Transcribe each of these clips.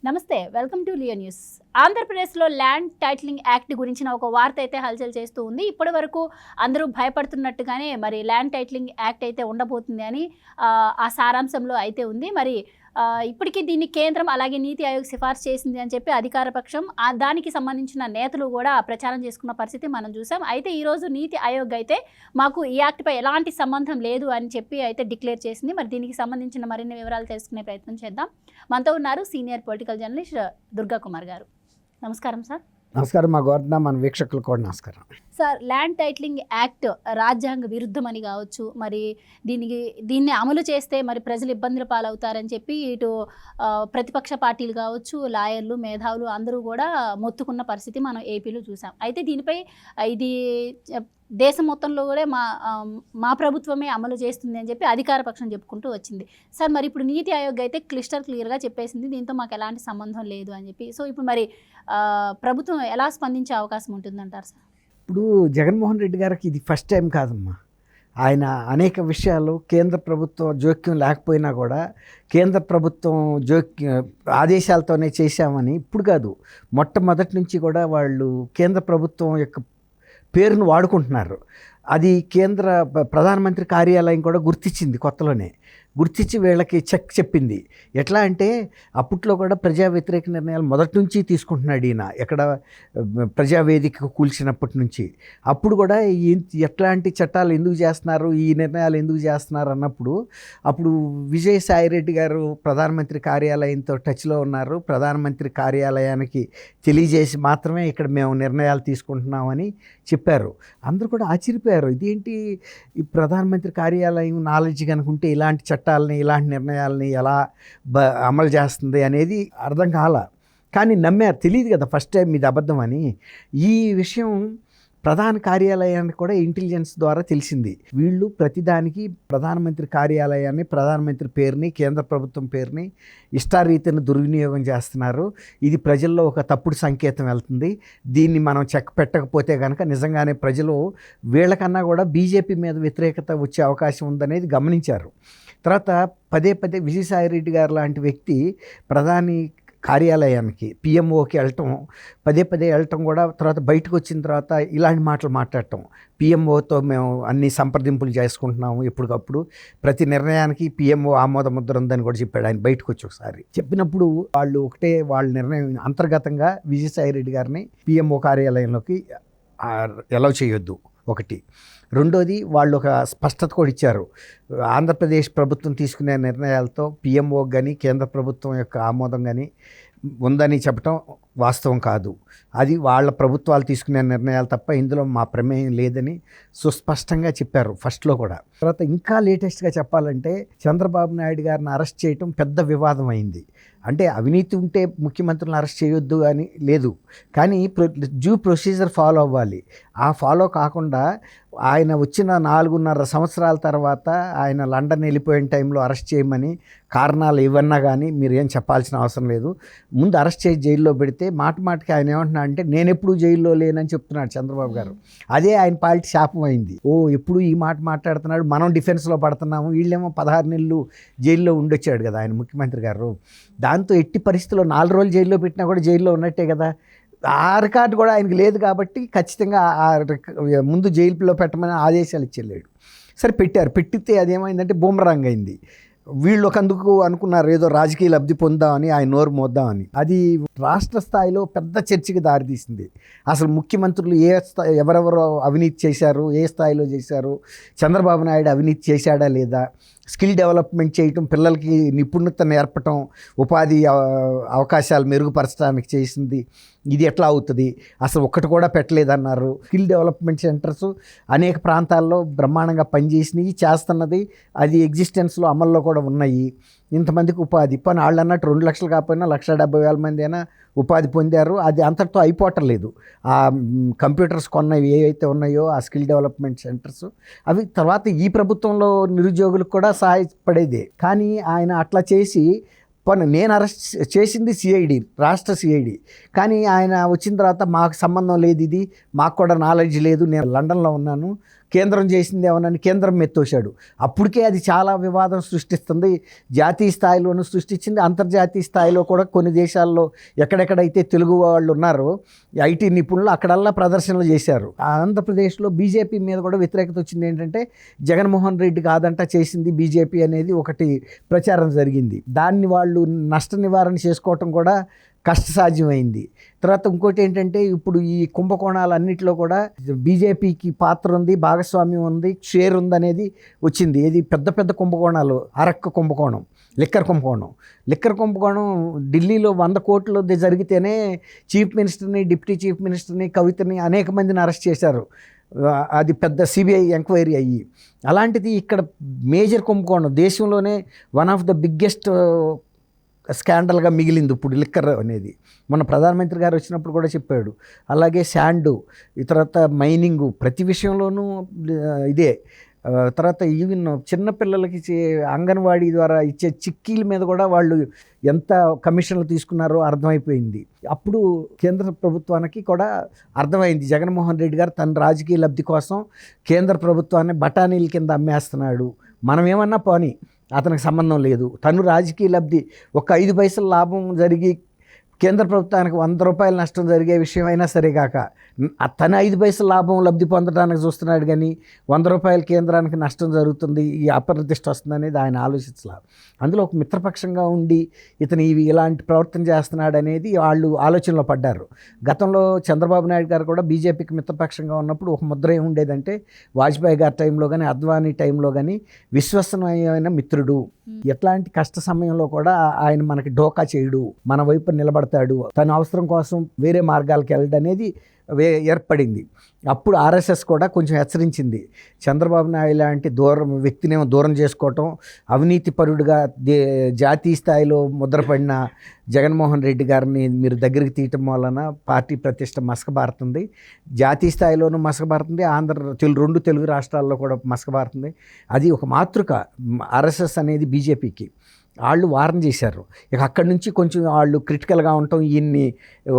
నమస్తే, welcome to Leo news. ఆంధ్రప్రదేశ్లో land titling act గురించిన ఒక వార్త అయితే హల్చల్ చేస్తూ ఉంది. ఇప్పటి వరకు అందరూ భయపడుతున్నట్టుగానే మరి ల్యాండ్ టైటిలింగ్ యాక్ట్ అయితే ఉండబోతుంది అని ఆ సారాంశంలో అయితే ఉంది. మరి ఇప్పటికీ దీన్ని కేంద్రం అలాగే నీతి ఆయోగ్ సిఫార్సు చేసింది అని చెప్పి అధికార పక్షం దానికి సంబంధించిన నేతలు కూడా ప్రచారం చేసుకున్న పరిస్థితి మనం చూసాం. అయితే ఈరోజు నీతి ఆయోగ్ అయితే మాకు ఈ యాక్ట్పై ఎలాంటి సంబంధం లేదు అని చెప్పి అయితే డిక్లేర్ చేసింది. మరి దీనికి సంబంధించిన మరిన్ని వివరాలు తెలుసుకునే ప్రయత్నం చేద్దాం. మనతో ఉన్నారు senior political journalist Durga Kumar గారు. నమస్కారం సార్. నమస్కారం. మా గవర్నర్ మన వీక్షకులు కూడా నమస్కారం సార్. ల్యాండ్ టైటిలింగ్ యాక్ట్ రాజ్యాంగ విరుద్ధమని కావచ్చు, మరి దీన్ని అమలు చేస్తే మరి ప్రజలు ఇబ్బందుల పాలవుతారని చెప్పి ఇటు ప్రతిపక్ష పార్టీలు కావచ్చు, లాయర్లు, మేధావులు అందరూ కూడా మొత్తుకున్న పరిస్థితి మనం ఏపీలో చూసాం. అయితే దీనిపై ఇది దేశం మొత్తంలో కూడా మా ప్రభుత్వమే అమలు చేస్తుంది అని చెప్పి అధికార పక్షం చెప్పుకుంటూ వచ్చింది. సార్, మరి ఇప్పుడు నీతి ఆయోగ్ అయితే క్లియర్గా చెప్పేసింది దీంతో మాకు ఎలాంటి సంబంధం లేదు అని చెప్పి. సో ఇప్పుడు మరి ప్రభుత్వం ఎలా స్పందించే అవకాశం ఉంటుందంటారు సార్? ఇప్పుడు జగన్మోహన్ రెడ్డి గారికి ఇది ఫస్ట్ టైం కాదమ్మా. ఆయన అనేక విషయాలు కేంద్ర ప్రభుత్వం జోక్యం లేకపోయినా కూడా కేంద్ర ప్రభుత్వం ఆదేశాలతోనే చేశామని ఇప్పుడు కాదు, మొట్టమొదటి నుంచి కూడా వాళ్ళు కేంద్ర ప్రభుత్వం యొక్క పేరును వాడుకుంటున్నారు. అది కేంద్ర ప్రధానమంత్రి కార్యాలయం కూడా గుర్తించింది, కొత్తలోనే గుర్తించి వీళ్ళకి చెక్ చెప్పింది. ఎట్లా అంటే అప్పట్లో కూడా ప్రజా వ్యతిరేక నిర్ణయాలు మొదటి నుంచి తీసుకుంటున్నాడు ఈయన, ఎక్కడ ప్రజావేదిక కూల్చినప్పటి నుంచి. అప్పుడు కూడా ఎట్లాంటి చట్టాలు ఎందుకు చేస్తున్నారు, ఈ నిర్ణయాలు ఎందుకు చేస్తున్నారు అన్నప్పుడు అప్పుడు విజయసాయిరెడ్డి గారు ప్రధానమంత్రి కార్యాలయంతో టచ్లో ఉన్నారు. ప్రధానమంత్రి కార్యాలయానికి తెలియజేసి మాత్రమే ఇక్కడ మేము నిర్ణయాలు తీసుకుంటున్నామని చెప్పారు. అందరూ కూడా ఆశ్చర్యపోయారు. ఇదేంటి, ఈ ప్రధానమంత్రి కార్యాలయం నాలెడ్జ్ కనుకుంటే ఇలాంటి చట్టాలని ఇలాంటి నిర్ణయాలని ఎలా అమలు చేస్తుంది అనేది అర్థం కాల. కానీ నమ్మారు. తెలియదు కదా ఫస్ట్ టైం ఇది అబద్ధం అని. ఈ విషయం ప్రధాన కార్యాలయానికి కూడా ఇంటెలిజెన్స్ ద్వారా తెలిసింది. వీళ్ళు ప్రతిదానికి ప్రధానమంత్రి కార్యాలయాన్ని, ప్రధానమంత్రి పేరుని, కేంద్ర ప్రభుత్వం పేరుని ఇష్టారీతిని దుర్వినియోగం చేస్తున్నారు. ఇది ప్రజల్లో ఒక తప్పుడు సంకేతం వెళ్తుంది. దీన్ని మనం చెక్ పెట్టకపోతే కనుక నిజంగానే ప్రజలు వీళ్ళకన్నా కూడా బీజేపీ మీద వ్యతిరేకత వచ్చే అవకాశం ఉందనేది గమనించారు. తర్వాత పదే పదే విజయసాయిరెడ్డి గారు లాంటి వ్యక్తి ప్రధాని కార్యాలయానికి పిఎంఓకి వెళ్ళటం, పదే వెళ్ళటం కూడా, తర్వాత బయటకు వచ్చిన తర్వాత ఇలాంటి మాటలు మాట్లాడటం, పిఎంఓతో మేము అన్ని సంప్రదింపులు చేసుకుంటున్నాము, ఎప్పటికప్పుడు ప్రతి నిర్ణయానికి పిఎంఓ ఆమోద ముద్ర ఉందని కూడా చెప్పాడు ఆయన బయటకు వచ్చి. ఒకసారి చెప్పినప్పుడు వాళ్ళు ఒకటే వాళ్ళ నిర్ణయం అంతర్గతంగా విజయసాయిరెడ్డి గారిని పిఎంఓ కార్యాలయంలోకి అలౌ చేయొద్దు ఒకటి. రెండోది, వాళ్ళు ఒక స్పష్టత కూడా ఇచ్చారు. ఆంధ్రప్రదేశ్ ప్రభుత్వం తీసుకునే నిర్ణయాలతో పిఎంఓ కానీ కేంద్ర ప్రభుత్వం యొక్క ఆమోదం కానీ ఉందని చెప్పడం వాస్తవం కాదు. అది వాళ్ళ ప్రభుత్వాలు తీసుకునే నిర్ణయాలు తప్ప ఇందులో మా ప్రమేయం లేదని సుస్పష్టంగా చెప్పారు ఫస్ట్లో కూడా. తర్వాత ఇంకా లేటెస్ట్గా చెప్పాలంటే చంద్రబాబు నాయుడు గారిని అరెస్ట్ చేయటం పెద్ద వివాదం అయింది. అంటే అవినీతి ఉంటే ముఖ్యమంత్రులను అరెస్ట్ చేయొద్దు అని లేదు, కానీ డ్యూ ప్రొసీజర్ ఫాలో అవ్వాలి. ఆ ఫాలో కాకుండా ఆయన వచ్చిన 4.5 సంవత్సరాల తర్వాత ఆయన లండన్ వెళ్ళిపోయిన టైంలో అరెస్ట్ చేయమని కారణాలు ఇవన్నా కానీ మీరు ఏం చెప్పాల్సిన అవసరం లేదు. ముందు అరెస్ట్ చేసి జైల్లో పెడితే మాటికి ఆయన ఏమంటున్నా అంటే నేను ఎప్పుడు జైల్లో లేనని చెప్తున్నాడు చంద్రబాబు గారు. అదే ఆయన పార్టీ శాపం అయింది. ఎప్పుడు ఈ మాట మాట్లాడుతున్నాడు, మనం డిఫెన్స్లో పడుతున్నాము, వీళ్ళేమో 16 నెలలు జైల్లో ఉండొచ్చాడు కదా ఆయన ముఖ్యమంత్రి గారు. దాంతో ఎట్టి పరిస్థితుల్లో 4 రోజులు జైల్లో పెట్టినా కూడా జైల్లో ఉన్నట్టే కదా. ఆ రికార్డు కూడా ఆయనకి లేదు కాబట్టి ఖచ్చితంగా ముందు జైలులో పెట్టమని ఆదేశాలు ఇచ్చేళ్ళాడు. సరే పెట్టారు. పెట్టితే అదేమైందంటే బూమరాంగ్ అయింది. వీళ్ళు ఒకందుకు అనుకున్నారు ఏదో రాజకీయ లబ్ధి పొందామని, ఆయన నోరు మోద్దామని. అది రాష్ట్ర స్థాయిలో పెద్ద చర్చకి దారితీసింది. అసలు ముఖ్యమంత్రులు ఎవరెవరో అవినీతి చేశారు, ఏ స్థాయిలో చేశారు, చంద్రబాబు నాయుడు అవినీతి చేశాడా లేదా, స్కిల్ డెవలప్మెంట్ చేయటం, పిల్లలకి నిపుణత నేర్పటం, ఉపాధి అవకాశాలు మెరుగుపరచడానికి చేసింది, ఇది ఎట్లా అవుతుంది, అసలు ఒక్కటి కూడా పెట్టలేదన్నారు. స్కిల్ డెవలప్మెంట్ సెంటర్స్ అనేక ప్రాంతాల్లో బ్రహ్మాండంగా పనిచేసినవి, చేస్తున్నది, అది ఎగ్జిస్టెన్స్లో అమల్లో కూడా ఉన్నాయి. ఇంతమందికి ఉపాధి పని వాళ్ళు అన్నట్టు 2 లక్షలు కాకపోయినా 1,70,000 మంది అయినా ఉపాధి పొందారు. అది అంతటితో అయిపోవట్లేదు. ఆ కంప్యూటర్స్ కొన్నవి ఏవైతే ఉన్నాయో ఆ స్కిల్ డెవలప్మెంట్ సెంటర్స్ అవి తర్వాత ఈ ప్రభుత్వంలో నిరుద్యోగులకు కూడా సహాయపడేదే. కానీ ఆయన అట్లా చేసి నేను అరెస్ట్ చేసింది సిఐడి, రాష్ట్ర సిఐడి, కానీ ఆయన వచ్చిన తర్వాత మాకు సంబంధం లేదు, ఇది మాకు కూడా నాలెడ్జ్ లేదు, నేను లండన్లో ఉన్నాను, కేంద్రం చేసింది ఏమోనని కేంద్రం మెత్తోశాడు. అప్పటికే అది చాలా వివాదం సృష్టిస్తుంది. జాతీయ స్థాయిలోనూ సృష్టించింది, అంతర్జాతీయ స్థాయిలో కూడా కొన్ని దేశాల్లో ఎక్కడెక్కడైతే తెలుగు వాళ్ళు ఉన్నారో ఐటీ నిపుణులు అక్కడల్లా ప్రదర్శనలు చేశారు. ఆంధ్రప్రదేశ్లో బీజేపీ మీద కూడా వ్యతిరేకత వచ్చింది. ఏంటంటే జగన్మోహన్ రెడ్డి కాదంట చేసింది బీజేపీ అనేది ఒకటి ప్రచారం జరిగింది. దాన్ని వాళ్ళు నష్ట నివారణ చేసుకోవటం కూడా కష్టసాధ్యమైంది. తర్వాత ఇంకోటి ఏంటంటే ఇప్పుడు ఈ కుంభకోణాలన్నింటిలో కూడా బీజేపీకి పాత్ర ఉంది, భాగస్వామ్యం ఉంది, షేర్ ఉంది అనేది వచ్చింది. ఇది పెద్ద పెద్ద కుంభకోణాలు, అరక్క కుంభకోణం, లిక్కర్ కుంభకోణం ఢిల్లీలో 100 కోట్లు జరిగితేనే చీఫ్ మినిస్టర్ని, డిప్యూటీ చీఫ్ మినిస్టర్ని, కవితని అనేక మందిని అరెస్ట్ చేశారు. అది పెద్ద సిబిఐ ఎంక్వైరీ అయ్యి. అలాంటిది ఇక్కడ మేజర్ కుంభకోణం, దేశంలోనే వన్ ఆఫ్ ద బిగ్గెస్ట్ స్కాండల్గా మిగిలింది ఇప్పుడు లిక్కర్ అనేది. మన ప్రధానమంత్రి గారు వచ్చినప్పుడు కూడా చెప్పాడు. అలాగే శాండు, తర్వాత మైనింగు, ప్రతి విషయంలోనూ ఇదే. తర్వాత ఈవెన్ చిన్నపిల్లలకి అంగన్వాడీ ద్వారా ఇచ్చే చిక్కీల మీద కూడా వాళ్ళు ఎంత కమిషన్లు తీసుకున్నారో అర్థమైపోయింది. అప్పుడు కేంద్ర ప్రభుత్వానికి కూడా అర్థమైంది జగన్మోహన్ రెడ్డి గారు తన రాజకీయ లబ్ధి కోసం కేంద్ర ప్రభుత్వాన్ని బఠానీల కింద అమ్మేస్తున్నాడు. మనం ఏమన్నా పోనీ, అతనికి సంబంధం లేదు. తను రాజకీయ లబ్ధి, ఒక 5 పైసల లాభం జరిగి కేంద్ర ప్రభుత్వానికి 100 రూపాయల నష్టం జరిగే విషయం అయినా సరే కాక తన 5 పైసల లాభం లబ్ధి పొందడానికి చూస్తున్నాడు. కానీ 100 రూపాయల కేంద్రానికి నష్టం జరుగుతుంది, ఈ అప్రతిష్ట వస్తుంది అనేది ఆయన ఆలోచించలేదు. అందులో ఒక మిత్రపక్షంగా ఉండి ఇతను ఇలాంటి ప్రవర్తన చేస్తున్నాడు అనేది వాళ్ళు ఆలోచనలో పడ్డారు. గతంలో చంద్రబాబు నాయుడు గారు కూడా బీజేపీకి మిత్రపక్షంగా ఉన్నప్పుడు ఒక ముద్ర ఏముండేదంటే వాజ్పేయి గారి టైంలో కానీ అద్వానీ టైంలో కానీ విశ్వసనీయమైన మిత్రుడు, ఎట్లాంటి కష్ట సమయంలో కూడా ఆయన మనకి డోకా చేయడు, మన వైపు నిలబడతాడు, తన అవసరం కోసం వేరే మార్గాలకు వెళ్ళడం అనేది ఏర్పడింది. అప్పుడు ఆర్ఎస్ఎస్ కూడా కొంచెం హెచ్చరించింది. చంద్రబాబు నాయుడు లాంటి వ్యక్తినేమో దూరం చేసుకోవటం, అవినీతి పరుడుగా జాతీయ స్థాయిలో ముద్రపడిన జగన్మోహన్ రెడ్డి గారిని మీరు దగ్గరికి తీయటం వలన పార్టీ ప్రతిష్ట మసకబారుతుంది, జాతీయ స్థాయిలోనూ మసకబారుతుంది, రెండు తెలుగు రాష్ట్రాల్లో కూడా మసకబారుతుంది. అది ఒక మాతృక ఆర్ఎస్ఎస్ అనేది బీజేపీకి. వాళ్ళు వార్న్ చేశారు. ఇక అక్కడి నుంచి కొంచెం వాళ్ళు క్రిటికల్గా ఉండటం, ఈయన్ని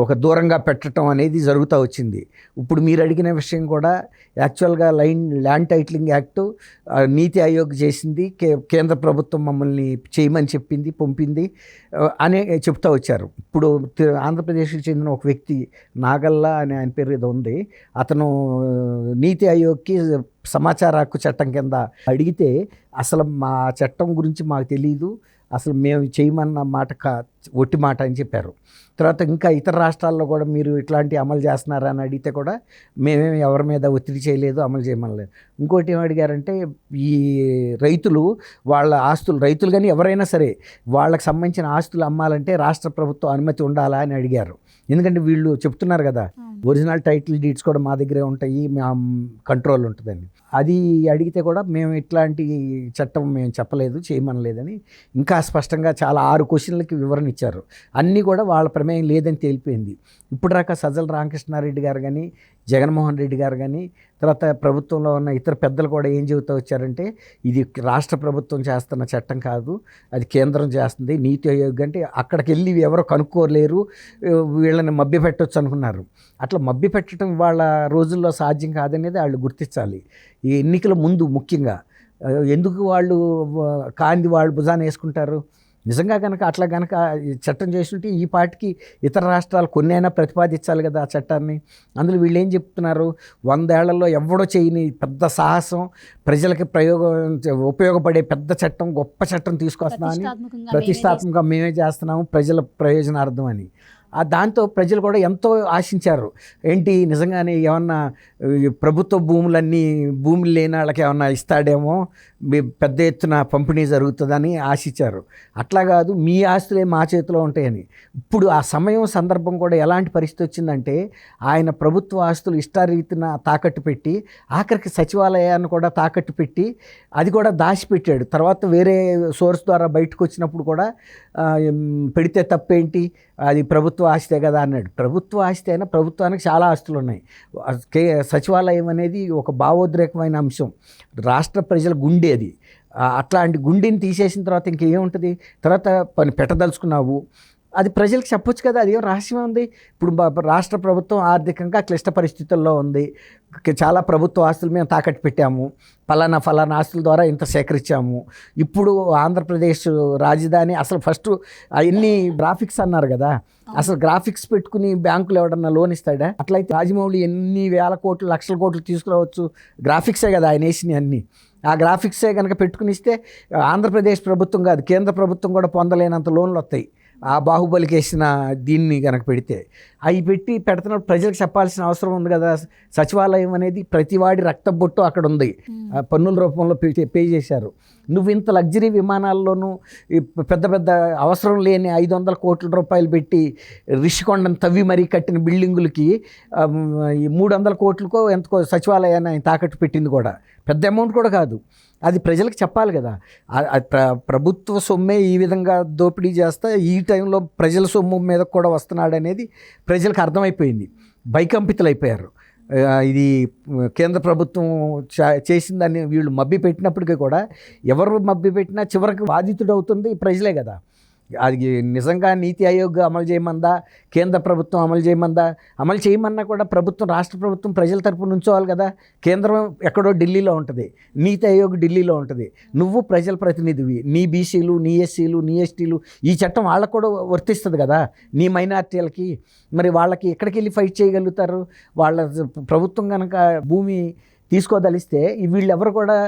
ఒక దూరంగా పెట్టడం అనేది జరుగుతూ వచ్చింది. ఇప్పుడు మీరు అడిగిన విషయం కూడా యాక్చువల్గా ల్యాండ్ టైటిలింగ్ యాక్ట్ నీతి ఆయోగ్ చేసింది, కేంద్ర ప్రభుత్వం మమ్మల్ని చేయమని చెప్పింది, పంపింది అనే చెప్తూ వచ్చారు. ఇప్పుడు ఆంధ్రప్రదేశ్కి చెందిన ఒక వ్యక్తి నాగల్లా అని ఆయన పేరు ఏదో ఉంది, అతను నీతి ఆయోగ్కి సమాచార హక్కు చట్టం కింద అడిగితే అసలు మా చట్టం గురించి మాకు తెలియదు, అసలు మేము చేయమన్న మాట ఒట్టి మాట అని చెప్పారు. తర్వాత ఇంకా ఇతర రాష్ట్రాల్లో కూడా మీరు ఇట్లాంటి అమలు చేస్తున్నారా అని అడిగితే కూడా మేమేమి ఎవరి మీద ఒత్తిడి చేయలేదు, అమలు చేయమనలేదు. ఇంకోటి ఏమి అడిగారంటే ఈ రైతులు వాళ్ళ ఆస్తులు, రైతులు కానీ ఎవరైనా సరే వాళ్ళకి సంబంధించిన ఆస్తులు అమ్మాలంటే రాష్ట్ర ప్రభుత్వం అనుమతి ఉండాలా అని అడిగారు. ఎందుకంటే వీళ్ళు చెప్తున్నారు కదా ఒరిజినల్ టైటిల్ డీడ్స్ కూడా మా దగ్గరే ఉంటాయి, మా కంట్రోల్ ఉంటుందని. అది అడిగితే కూడా మేము ఇట్లాంటి చట్టం మేము చెప్పలేదు, చేయమనలేదని ఇంకా స్పష్టంగా చాలా 6 క్వశ్చన్లకి వివరణ ఇచ్చారు. అన్నీ కూడా వాళ్ళ ప్రమేయం లేదని తేలిపోయింది. ఇప్పుడు దాకా సజ్జల రామకృష్ణారెడ్డి గారు కానీ జగన్మోహన్ రెడ్డి గారు కానీ తర్వాత ప్రభుత్వంలో ఉన్న ఇతర పెద్దలు కూడా ఏం చెబుతూ వచ్చారంటే ఇది రాష్ట్ర ప్రభుత్వం చేస్తున్న చట్టం కాదు, అది కేంద్రం చేస్తుంది. నీతి ఆయోగ్ అంటే అక్కడికి వెళ్ళి ఎవరో కనుక్కోలేరు, వీళ్ళని మభ్యపెట్టవచ్చు అనుకున్నారు. అట్లా మభ్యపెట్టడం వాళ్ళ రోజుల్లో సాధ్యం కాదనేది వాళ్ళు గుర్తించాలి. ఈ ఎన్నికల ముందు ముఖ్యంగా ఎందుకు వాళ్ళు వాళ్ళు భుజాన్ని వేసుకుంటారు? నిజంగా కనుక అట్లా కనుక చట్టం చేస్తుంటే ఈ పాటికి ఇతర రాష్ట్రాలు కొన్ని అయినా ప్రతిపాదించాలి కదా ఆ చట్టాన్ని. అందులో వీళ్ళు ఏం చెప్తున్నారు, 100 ఏళ్లలో ఎవడో చేయని పెద్ద సాహసం, ప్రజలకి ఉపయోగపడే పెద్ద చట్టం, గొప్ప చట్టం తీసుకొస్తున్నామని, ప్రతిష్టాత్మకంగా మేమే చేస్తున్నాము ప్రజల ప్రయోజనార్థం అని. దాంతో ప్రజలు కూడా ఎంతో ఆశించారు. ఏంటి నిజంగానే ఏమన్నా ప్రభుత్వ భూములు లేని వాళ్ళకి ఏమన్నా ఇస్తాడేమో, పెద్ద ఎత్తున పంపిణీ జరుగుతుందని ఆశించారు. అట్లా కాదు, మీ ఆస్తులే మా చేతిలో ఉంటాయని. ఇప్పుడు ఆ సమయం సందర్భం కూడా ఎలాంటి పరిస్థితి వచ్చిందంటే ఆయన ప్రభుత్వ ఆస్తులు ఇష్టారీతిన తాకట్టు పెట్టి ఆఖరికి సచివాలయాన్ని కూడా తాకట్టు పెట్టి అది కూడా దాచిపెట్టాడు. తర్వాత వేరే సోర్స్ ద్వారా బయటకు వచ్చినప్పుడు కూడా పెడితే తప్పేంటి, అది ప్రభుత్వ ఆస్తే కదా అన్నాడు. ప్రభుత్వ ఆస్తి అయినా ప్రభుత్వానికి చాలా ఆస్తులు ఉన్నాయి. సచివాలయం అనేది ఒక భావోద్రేకమైన అంశం, రాష్ట్ర ప్రజల గుండె అది. అట్లాంటి గుండెని తీసేసిన తర్వాత ఇంకేముంటుంది? తర్వాత పని పెట్టదలుచుకున్నావు, అది ప్రజలకు చెప్పొచ్చు కదా, అదేం రహస్యం ఉంది. ఇప్పుడు రాష్ట్ర ప్రభుత్వం ఆర్థికంగా క్లిష్ట పరిస్థితుల్లో ఉంది, చాలా ప్రభుత్వ ఆస్తులు మేము తాకట్టు పెట్టాము, ఫలానా ఆస్తుల ద్వారా ఇంత సేకరించాము, ఇప్పుడు ఆంధ్రప్రదేశ్ రాజధాని అసలు ఫస్ట్ అవన్నీ గ్రాఫిక్స్ అన్నారు కదా, అసలు గ్రాఫిక్స్ పెట్టుకుని బ్యాంకులు ఎవడన్నా లోన్ ఇస్తాడా? అట్లయితే రాజమౌళి ఎన్ని వేల కోట్లు లక్షల కోట్లు తీసుకురావచ్చు, గ్రాఫిక్సే కదా ఆయన వేసినవి అన్నీ. ఆ గ్రాఫిక్సే కనుక పెట్టుకుని ఇస్తే ఆంధ్రప్రదేశ్ ప్రభుత్వం కాదు, కేంద్ర ప్రభుత్వం కూడా పొందలేనంత లోన్లు వస్తాయి ఆ బాహుబలికి వేసిన దీన్ని కనుక పెడితే. అవి పెడుతున్నప్పుడు ప్రజలకు చెప్పాల్సిన అవసరం ఉంది కదా. సచివాలయం అనేది ప్రతివాడి రక్త బొట్టు అక్కడ ఉంది, పన్నుల రూపంలో పే చేశారు. నువ్వు ఇంత లగ్జరీ విమానాల్లోనూ పెద్ద పెద్ద అవసరం లేని 500 కోట్ల రూపాయలు పెట్టి రిషికొండను తవ్వి మరీ కట్టిన బిల్డింగులకి 300 కోట్లకో ఎంతకో సచివాలయాన్ని ఆయన తాకట్టు పెట్టింది కూడా పెద్ద అమౌంట్ కూడా కాదు. అది ప్రజలకు చెప్పాలి కదా. ప్రభుత్వ సొమ్మే ఈ విధంగా దోపిడీ చేస్తా ఈ టైంలో ప్రజల సొమ్ము మీద కూడా వస్తున్నాడు అనేది ప్రజలకు అర్థమైపోయింది, భయకంపితులు అయిపోయారు. ఇది కేంద్ర ప్రభుత్వం చేసిన దాన్ని వీళ్ళు మభ్య పెట్టినప్పటికీ కూడా ఎవరు మభ్య పెట్టినా చివరికి బాధితుడు అవుతుంది ప్రజలే కదా. అది నిజంగా నీతి ఆయోగ్ అమలు చేయమందా, కేంద్ర ప్రభుత్వం అమలు చేయమందా? అమలు చేయమన్నా కూడా ప్రభుత్వం, రాష్ట్ర ప్రభుత్వం ప్రజల తరపున ఉంచోవాలి కదా. కేంద్రం ఎక్కడో ఢిల్లీలో ఉంటుంది, నీతి ఆయోగ్ ఢిల్లీలో ఉంటుంది, నువ్వు ప్రజల ప్రతినిధివి, నీ బీసీలు, నీ ఎస్సీలు, నీ ఎస్టీలు, ఈ చట్టం వాళ్ళకు కూడా వర్తిస్తుంది కదా, నీ మైనార్టీలకి. మరి వాళ్ళకి ఎక్కడికి వెళ్ళి ఫైట్ చేయగలుగుతారు? వాళ్ళ ప్రభుత్వం కనుక భూమి తీసుకోదలిస్తే వీళ్ళు ఎవరు కూడా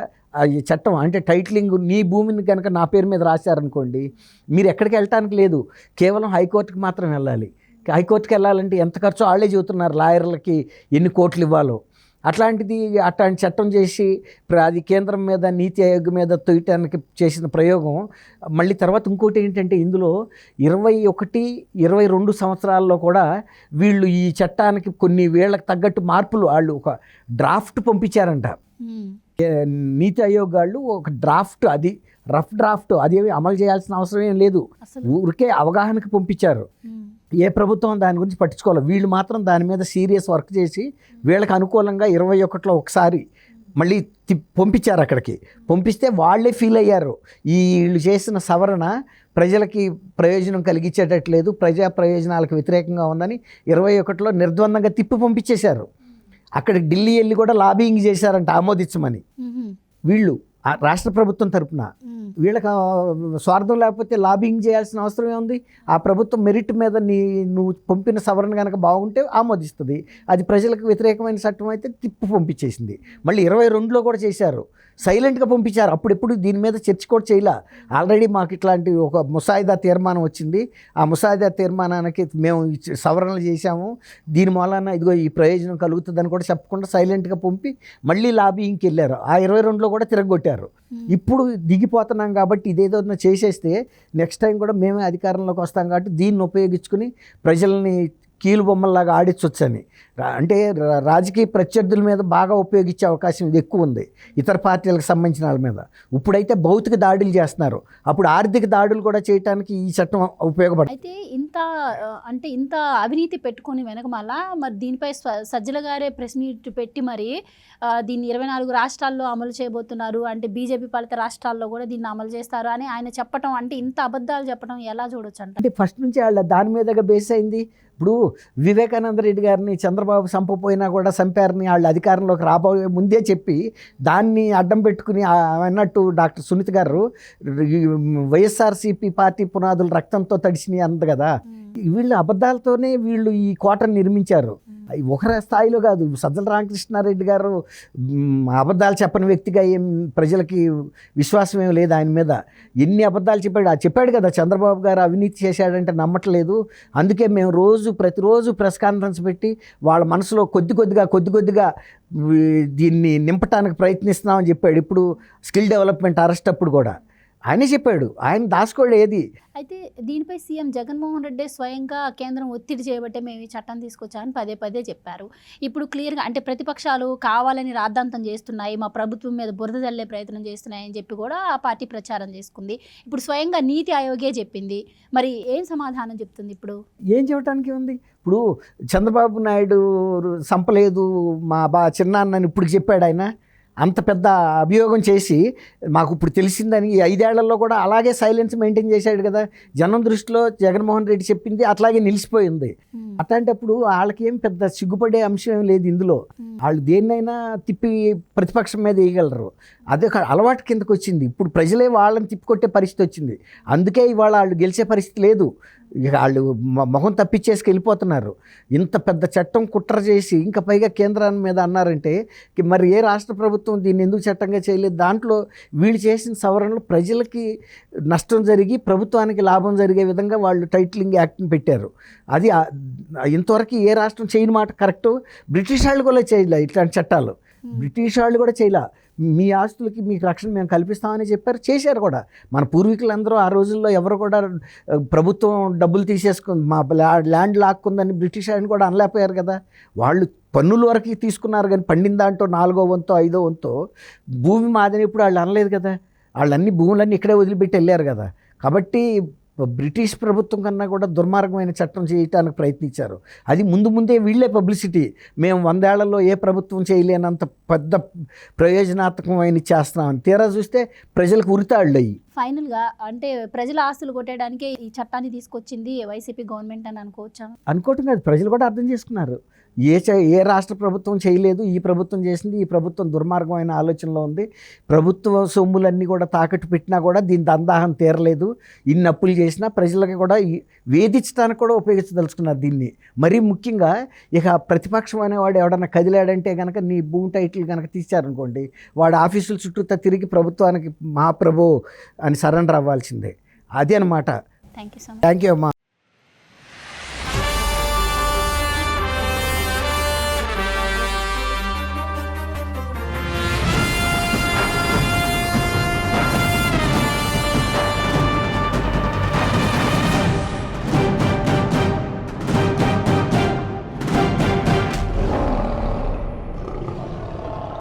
ఈ చట్టం అంటే టైటిలింగ్ నీ భూమిని కనుక నా పేరు మీద రాశారనుకోండి, మీరు ఎక్కడికి వెళ్ళటానికి లేదు, కేవలం హైకోర్టుకి మాత్రం వెళ్ళాలి. హైకోర్టుకి వెళ్ళాలంటే ఎంత ఖర్చో వాళ్ళే చెబుతున్నారు, లాయర్లకి ఎన్ని కోట్లు ఇవ్వాలో. అట్లాంటి చట్టం చేసి అది కేంద్రం మీద నీతి ఆయోగ్ మీద తొయ్యటానికి చేసిన ప్రయోగం. మళ్ళీ తర్వాత ఇంకోటి ఏంటంటే ఇందులో 21-22 సంవత్సరాల్లో కూడా వీళ్ళు ఈ చట్టానికి కొన్ని వేళ్ళకి తగ్గట్టు మార్పులు వాళ్ళు ఒక డ్రాఫ్ట్ పంపించారంట. నీతి ఆయోగ్ వాళ్ళు ఒక డ్రాఫ్ట్, అది రఫ్ డ్రాఫ్ట్, అదేమి అమలు చేయాల్సిన అవసరం ఏం లేదు, ఊరికే అవగాహనకి పంపించారు. ఏ ప్రభుత్వం దాని గురించి పట్టించుకోవాలి, వీళ్ళు మాత్రం దాని మీద సీరియస్ వర్క్ చేసి వీళ్ళకి అనుకూలంగా 21లో ఒకసారి మళ్ళీ పంపించారు. అక్కడికి పంపిస్తే వాళ్ళే ఫీల్ అయ్యారు, వీళ్ళు చేసిన సవరణ ప్రజలకి ప్రయోజనం కలిగించేటట్లేదు, ప్రజా ప్రయోజనాలకు వ్యతిరేకంగా ఉందని 21లో నిర్ద్వందంగా తిప్పి పంపించేశారు. అక్కడ ఢిల్లీ వెళ్ళి కూడా లాబింగ్ చేశారంట ఆమోదించమని వీళ్ళు రాష్ట్ర ప్రభుత్వం తరపున. వీళ్ళకి స్వార్థం లేకపోతే లాబింగ్ చేయాల్సిన అవసరం ఏముంది? ఆ ప్రభుత్వం మెరిట్ మీద నువ్వు పంపిన సవరణ కనుక బాగుంటే ఆమోదిస్తుంది, అది ప్రజలకు వ్యతిరేకమైన చట్టం అయితే తిప్పి పంపించేసింది. మళ్ళీ 22లో కూడా చేశారు, సైలెంట్గా పంపించారు. అప్పుడెప్పుడు దీని మీద చర్చ కూడా చేయలే. ఆల్రెడీ మాకు ఇట్లాంటి ఒక ముసాయిదా తీర్మానం వచ్చింది, ఆ ముసాయిదా తీర్మానానికి మేము సవరణలు చేశాము, దీని మూలాన ఇదిగో ఈ ప్రయోజనం కలుగుతుందని కూడా చెప్పకుండా సైలెంట్గా పంపి మళ్ళీ లాబింగ్కి వెళ్ళారు. ఆ 22లో కూడా తిరగొట్టారు. ఇప్పుడు దిగిపోతున్నాం కాబట్టి ఇదేదో చేసేస్తే నెక్స్ట్ టైం కూడా మేమే అధికారంలోకి వస్తాం కాబట్టి దీన్ని ఉపయోగించుకుని ప్రజల్ని కీలు బొమ్మల్లాగా ఆడించవచ్చని, అంటే రాజకీయ ప్రత్యర్థుల మీద బాగా ఉపయోగించే అవకాశం ఇది ఎక్కువ ఉంది, ఇతర పార్టీలకు సంబంధించిన వాళ్ళ మీద. ఇప్పుడైతే భౌతిక దాడులు చేస్తున్నారు, అప్పుడు ఆర్థిక దాడులు కూడా చేయడానికి ఈ చట్టం ఉపయోగపడుతుంది. అయితే ఇంత అవినీతి పెట్టుకొని వెనకమాల మరి దీనిపై సజ్జల గారే ప్రెస్ మీట్ పెట్టి మరి దీన్ని 24 రాష్ట్రాల్లో అమలు చేయబోతున్నారు, అంటే బీజేపీ పాలిత రాష్ట్రాల్లో కూడా దీన్ని అమలు చేస్తారు అని ఆయన చెప్పడం, అంటే ఇంత అబద్ధాలు చెప్పడం ఎలా చూడొచ్చు అంటే ఫస్ట్ నుంచి వాళ్ళ దాని మీదగా బేస్ అయింది. ఇప్పుడు వివేకానంద రెడ్డి గారిని చంద్రబాబు చంపపోయినా కూడా చంపారని వాళ్ళు అధికారంలోకి రాబోయే ముందే చెప్పి దాన్ని అడ్డం పెట్టుకుని అన్నట్టు డాక్టర్ సునీత గారు వైఎస్ఆర్సీపీ పార్టీ పునాదులు రక్తంతో తడిసినాయి అంది కదా. వీళ్ళు అబద్ధాలతోనే వీళ్ళు ఈ కోటను నిర్మించారు. ఒకరి స్థాయిలో కాదు, సజ్జల రామకృష్ణారెడ్డి గారు అబద్ధాలు చెప్పని వ్యక్తిగా ఏం ప్రజలకి విశ్వాసం ఏం లేదు ఆయన మీద. ఎన్ని అబద్ధాలు చెప్పాడు కదా, చంద్రబాబు గారు అవినీతి చేశాడంటే నమ్మట్లేదు, అందుకే మేము ప్రతిరోజు ప్రెస్ కాన్ఫరెన్స్ పెట్టి వాళ్ళ మనసులో కొద్ది కొద్దిగా దీన్ని నింపటానికి ప్రయత్నిస్తున్నామని చెప్పాడు. ఇప్పుడు స్కిల్ డెవలప్మెంట్ అరెస్ట్ అప్పుడు కూడా ఆయనే చెప్పాడు, ఆయన దాచుకోడు ఏది. అయితే దీనిపై సీఎం జగన్మోహన్ రెడ్డి స్వయంగా కేంద్రం ఒత్తిడి చేయబట్టే మేము ఈ చట్టం తీసుకొచ్చామని పదే చెప్పారు. ఇప్పుడు క్లియర్గా అంటే ప్రతిపక్షాలు కావాలని రాద్ధాంతం చేస్తున్నాయి, మా ప్రభుత్వం మీద బురద జల్లే ప్రయత్నం చేస్తున్నాయి అని చెప్పి కూడా ఆ పార్టీ ప్రచారం చేసుకుంది. ఇప్పుడు స్వయంగా నీతి ఆయోగే చెప్పింది, మరి ఏం సమాధానం చెప్తుంది? ఇప్పుడు ఏం చెప్పడానికి ఉంది? ఇప్పుడు చంద్రబాబు నాయుడు సంపలేదు మా చిన్నాన్నని ఇప్పుడు చెప్పాడు ఆయన. అంత పెద్ద అభియోగం చేసి మాకు ఇప్పుడు తెలిసిందని ఈ 5 ఏళ్లలో కూడా అలాగే సైలెన్స్ మెయింటైన్ చేశాడు కదా. జనం దృష్టిలో జగన్మోహన్ రెడ్డి చెప్పింది అట్లాగే నిలిచిపోయింది. అట్లాంటప్పుడు వాళ్ళకి ఏం పెద్ద సిగ్గుపడే అంశం ఏం లేదు ఇందులో. వాళ్ళు దేన్నైనా తిప్పి ప్రతిపక్షం మీద వేయగలరు. అదే అలవాటు కిందకు వచ్చింది. ఇప్పుడు ప్రజలే వాళ్ళని తిప్పికొట్టే పరిస్థితి వచ్చింది. అందుకే ఇవాళ వాళ్ళు గెలిచే పరిస్థితి లేదు. ఇక వాళ్ళు మొహం తప్పించేసి వెళ్ళిపోతున్నారు. ఇంత పెద్ద చట్టం కుట్ర చేసి ఇంకా పైగా కేంద్రాన్ని మీద అన్నారంటే మరి ఏ రాష్ట్ర ప్రభుత్వం దీన్ని ఎందుకు చట్టంగా చేయలేదు? దాంట్లో వీళ్ళు చేసిన సవరణలు ప్రజలకి నష్టం జరిగి ప్రభుత్వానికి లాభం జరిగే విధంగా వాళ్ళు టైటిలింగ్ యాక్ట్ని పెట్టారు. అది ఇంతవరకు ఏ రాష్ట్రం చేయని మాట కరెక్టు. బ్రిటిష్ వాళ్ళు కూడా చేయలే ఇట్లాంటి చట్టాలు. బ్రిటిష్ వాళ్ళు కూడా చేయలే. మీ ఆస్తులకి మీకు రక్షణ మేము కల్పిస్తామని చెప్పారు, చేశారు కూడా. మన పూర్వీకులందరూ ఆ రోజుల్లో ఎవరు కూడా ప్రభుత్వం డబ్బులు తీసేసుకుంది, మా ల్యాండ్ లాక్కుందని బ్రిటిష్ ఆయన కూడా అనలేకపోయారు కదా. వాళ్ళు పన్నుల వరకు తీసుకున్నారు కానీ పండిన దాంట్లో 4వ వంతో 5వ వంతో భూమి మాదని ఇప్పుడు వాళ్ళు అనలేదు కదా. వాళ్ళన్ని భూములన్నీ ఇక్కడే వదిలిపెట్టి వెళ్ళారు కదా. కాబట్టి బ్రిటిష్ ప్రభుత్వం కన్నా కూడా దుర్మార్గమైన చట్టం చేయడానికి ప్రయత్నించారు. అది ముందే వీళ్ళే పబ్లిసిటీ, మేము 100 ఏళ్లలో ఏ ప్రభుత్వం చేయలేనంత పెద్ద ప్రయోజనాత్మకమైన చేస్తున్నామని. తీరా చూస్తే ప్రజలకు ఉరితాళ్ళు అయ్యి. ఫైనల్గా అంటే ప్రజల ఆస్తులు కొట్టేయడానికే ఈ చట్టాన్ని తీసుకొచ్చింది వైసీపీ గవర్నమెంట్ అని అనుకోవచ్చా? అనుకోవటం కాదు, ప్రజలు కూడా అర్థం చేసుకున్నారు. ఏ రాష్ట్ర ప్రభుత్వం చేయలేదు, ఈ ప్రభుత్వం చేసింది. ఈ ప్రభుత్వం దుర్మార్గమైన ఆలోచనలో ఉంది. ప్రభుత్వ సొమ్ములన్నీ కూడా తాకట్టు పెట్టినా కూడా దీని దందాహం తీరలేదు. ఇన్ని అప్పులు చేసినా ప్రజలకి కూడా వేధించడానికి కూడా ఉపయోగించదలుచుకున్నారు దీన్ని. మరీ ముఖ్యంగా ఇక ప్రతిపక్షం అనేవాడు ఎవడన్నా కదిలాడంటే కనుక నీ భూమి టైటిల్ కనుక తీశారనుకోండి, వాడు ఆఫీసుల చుట్టూ తిరిగి ప్రభుత్వానికి మహాప్రభు అని సరెండర్ అవ్వాల్సిందే. అది అనమాట. Thank you so much. Thank you అమ్మా.